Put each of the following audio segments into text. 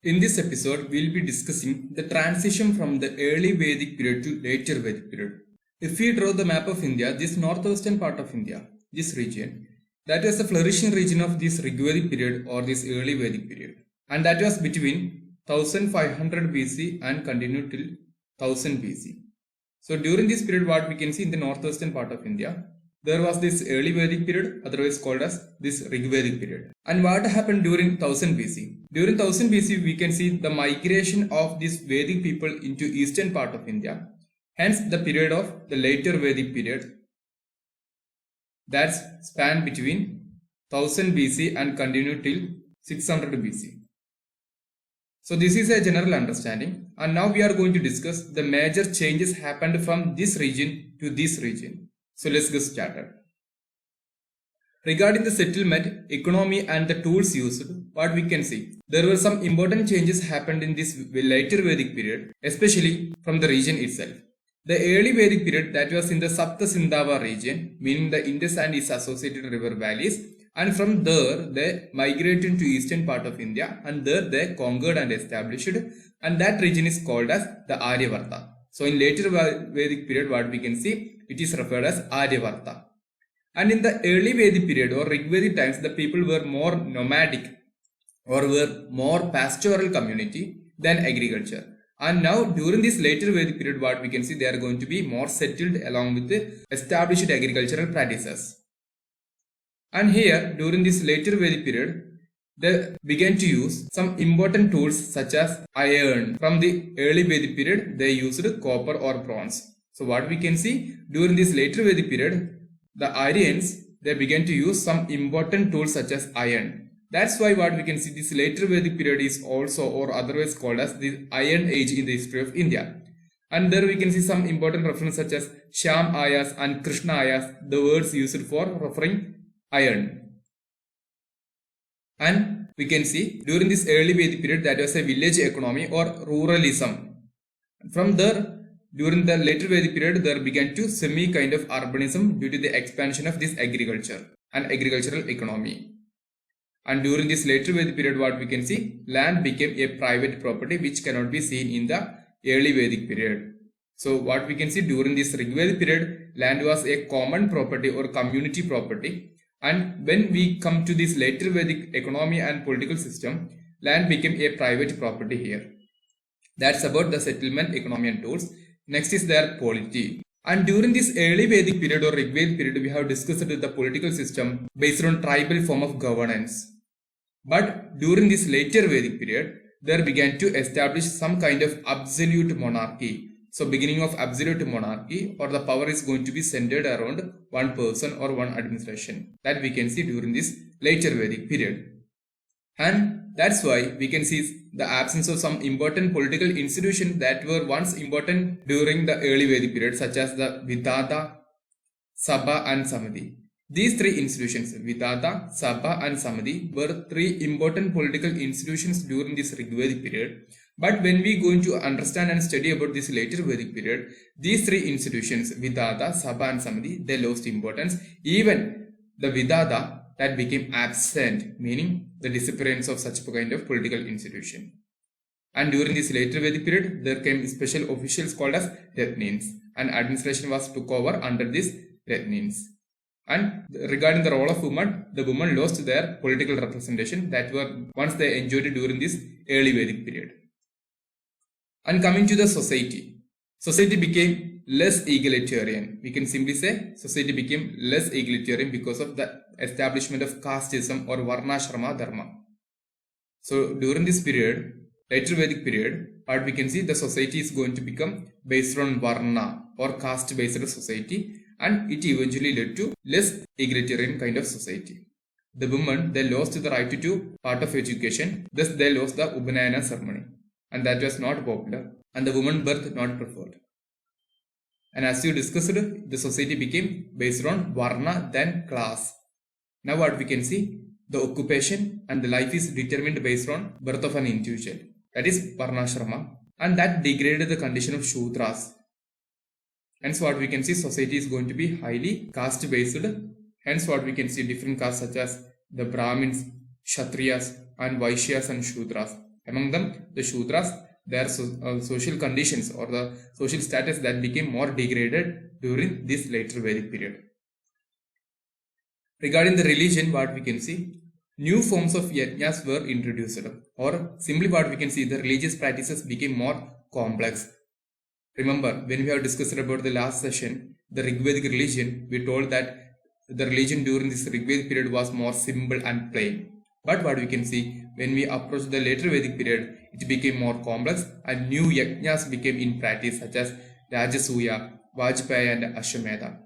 In this episode, we'll be discussing the transition from the early Vedic period to later Vedic period. If we draw the map of India, this northwestern part of India, this region, that was the flourishing region of this Rigvedic period or this early Vedic period. And that was between 1500 BC and continued till 1000 BC. So during this period, what we can see in the northwestern part of India, there was this early Vedic period, otherwise called as this Rigvedic period. And what happened during 1000 BC? During 1000 BC, we can see the migration of these Vedic people into eastern part of India. Hence, the period of the later Vedic period that's spanned between 1000 BC and continued till 600 BC. So this is a general understanding, and now we are going to discuss the major changes happened from this region to this region. So let's get started. Regarding the settlement, economy and the tools used, what we can see, there were some important changes happened in this later Vedic period, especially from the region itself. The early Vedic period, that was in the Sapta Sindhava region, meaning the Indus and its associated river valleys, and from there they migrated to eastern part of India, and there they conquered and established, and that region is called as the Aryavarta. So in later Vedic period, what we can see, it is referred as Aryavarta. And in the early Vedic period or Rigvedic times, the people were more nomadic or were more pastoral community than agriculture. And now during this later Vedic period, what we can see, they are going to be more settled along with the established agricultural practices. And here during this later Vedic period, they began to use some important tools such as iron. From the early Vedic period, they used copper or bronze. So what we can see, during this later Vedic period, the Aryans, they began to use some important tools such as iron. That's why what we can see, this later Vedic period is also or otherwise called as the Iron Age in the history of India. And there we can see some important references such as Sham Ayas and Krishna Ayas, the words used for referring iron. And we can see during this early Vedic period, that was a village economy or ruralism. From there, during the later Vedic period, there began to semi kind of urbanism due to the expansion of this agriculture and agricultural economy. And during this later Vedic period, what we can see, land became a private property which cannot be seen in the early Vedic period. So what we can see, during this Rigvedic period, land was a common property or community property. And when we come to this later Vedic economy and political system, land became a private property here. That's about the settlement, economy and tools. Next is their polity. And during this early Vedic period or Rigvedic period, we have discussed the political system based on tribal form of governance. But during this later Vedic period, there began to establish some kind of absolute monarchy. So beginning of absolute monarchy, or the power is going to be centered around one person or one administration. That we can see during this later Vedic period. And that's why we can see the absence of some important political institutions that were once important during the early Vedic period, such as the Vidada, Sabha and Samadhi. These three institutions, Vidada, Sabha and Samadhi, were three important political institutions during this Rigvedic period. But when we going to understand and study about this later Vedic period, these three institutions, Vidada, Sabha and Samadhi, they lost importance. Even the Vidada, that became absent, meaning the disappearance of such kind of political institution. And during this later Vedic period, there came special officials called as Ratnins, and administration was took over under these Ratnins. And regarding the role of women, the women lost their political representation that were once they enjoyed during this early Vedic period. And coming to the society became less egalitarian. We can simply say society became less egalitarian because of the establishment of casteism or Varnashrama Dharma. So during this period, later Vedic period, what we can see, the society is going to become based on Varna or caste based society, and it eventually led to less egalitarian kind of society. The women, they lost the right to part of education, thus they lost the Upanayana ceremony, and that was not popular, and the woman birth not preferred. And as you discussed, the society became based on Varna than class. Now what we can see, the occupation and the life is determined based on birth of an individual. That is Varnashrama, and that degraded the condition of Shudras. Hence what we can see, society is going to be highly caste based. Hence what we can see, different castes such as the Brahmins, Kshatriyas and Vaishyas and Shudras. Among them, the Shudras, their social conditions or the social status that became more degraded during this later Vedic period. Regarding the religion, what we can see, new forms of yajnas were introduced, or simply what we can see, the religious practices became more complex. Remember, when we have discussed about the last session, the Rigvedic religion, we told that the religion during this Rigvedic period was more simple and plain. But what we can see, when we approach the later Vedic period, it became more complex and new yajnas became in practice such as Rajasuya, Vajpayee and Ashwamedha.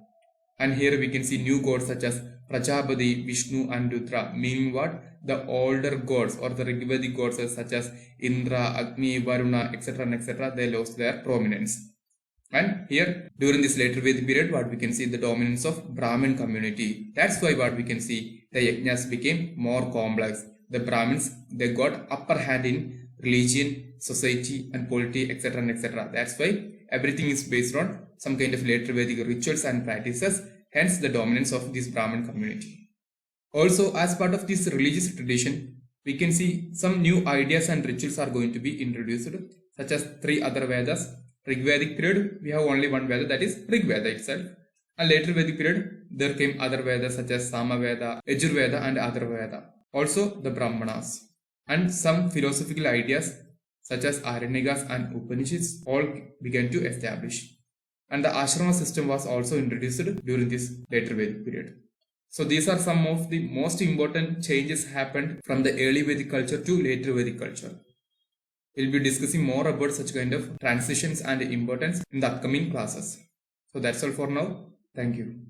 And here we can see new gods such as Prajapati, Vishnu and Rudra, meaning what? The older gods or the Rigvedic gods such as Indra, Agni, Varuna, etc., they lost their prominence. And here during this later Vedic period, what we can see, the dominance of Brahmin community. That's why what we can see, the yajnas became more complex. The Brahmins, they got upper hand in religion, society and polity, etc. That's why everything is based on some kind of later Vedic rituals and practices, hence the dominance of this Brahmin community. Also, as part of this religious tradition, we can see some new ideas and rituals are going to be introduced, such as 3 other Vedas. Rigvedic period, we have only one Veda, that is Rigveda itself. And later Vedic period, there came other Vedas such as Samaveda, Yajurveda and Atharvaveda. Also the Brahmanas. And some philosophical ideas such as Aranyakas and Upanishads all began to establish. And the ashrama system was also introduced during this later Vedic period. So these are some of the most important changes happened from the early Vedic culture to later Vedic culture. We'll be discussing more about such kind of transitions and importance in the upcoming classes. So that's all for now. Thank you.